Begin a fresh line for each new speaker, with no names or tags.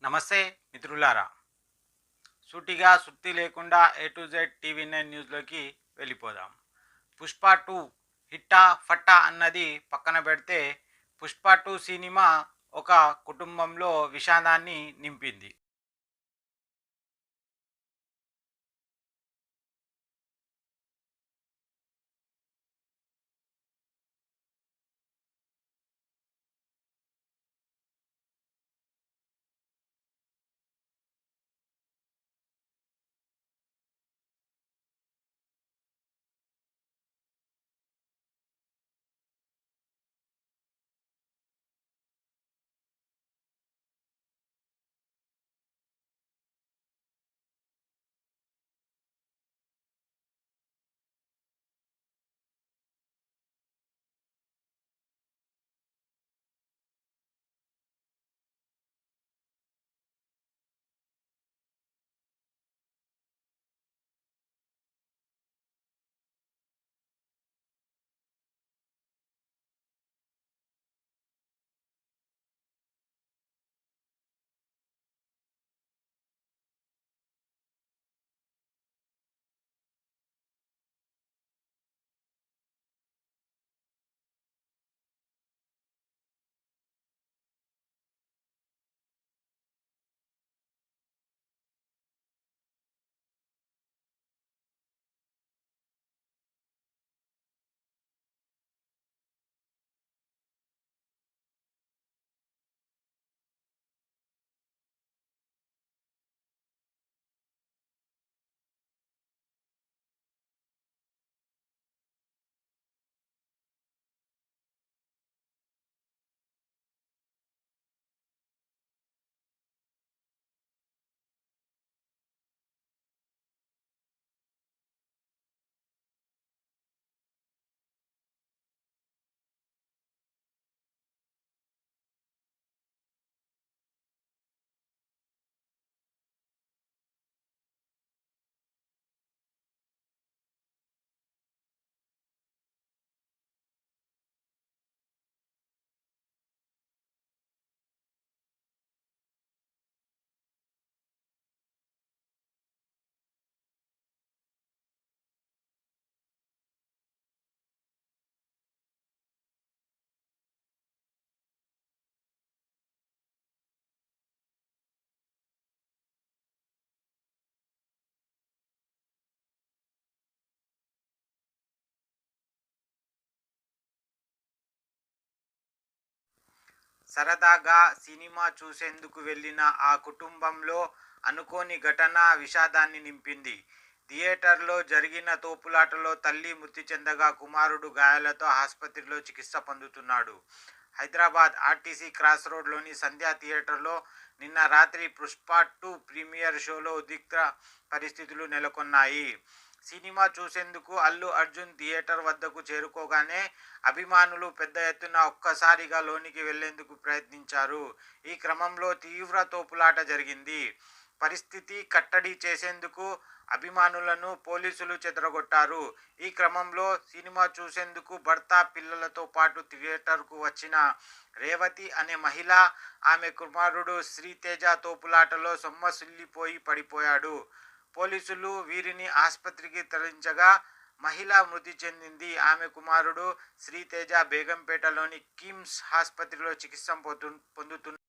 నమస్తే మిత్రులారా. సూటిగా సుత్తి లేకుండా ఏ టు జెడ్ టీవీ 9 న్యూస్లోకి వెళ్ళిపోదాం. పుష్ప 2 హిట్టా ఫట్టా అన్నది పక్కన పెడితే, పుష్ప 2 సినిమా ఒక కుటుంబంలో విషాదాన్ని నింపింది. సరదాగా సినిమా చూసేందుకు వెళ్ళిన ఆ కుటుంబంలో అనుకోని ఘటన విషాదాన్ని నింపింది. థియేటర్లో జరిగిన తోపులాటలో తల్లి మృతి చెందగా, కుమారుడు గాయాలతో ఆసుపత్రిలో చికిత్స పొందుతున్నాడు. హైదరాబాద్ ఆర్టీసీ క్రాస్ రోడ్లోని సంధ్యా థియేటర్లో నిన్న రాత్రి పుష్ప 2 ప్రీమియర్ షోలో ఉద్రిక్త పరిస్థితులు నెలకొన్నాయి. సినిమా చూసేందుకు అల్లు అర్జున్ థియేటర్ వద్దకు చేరుకోగానే అభిమానులు పెద్ద ఎత్తున ఒక్కసారిగా లోనికి వెళ్లేందుకు ప్రయత్నించారు. ఈ క్రమంలో తీవ్ర తోపులాట జరిగింది. పరిస్థితి కట్టడి చేసేందుకు అభిమానులను పోలీసులు చెదరగొట్టారు. ఈ క్రమంలో సినిమా చూసేందుకు భర్త, పిల్లలతో పాటు థియేటర్కు వచ్చిన రేవతి అనే మహిళ, ఆమె కుమారుడు శ్రీతేజ తోపులాటలో సొమ్మసిల్లిపోయి పడిపోయాడు. పోలీసులు వీరిని ఆసుపత్రికి తరలించగా మహిళ మృతి చెందింది. ఆమె కుమారుడు శ్రీతేజ బేగంపేటలోని కిమ్స్ ఆసుపత్రిలో చికిత్స పొందుతున్నారు.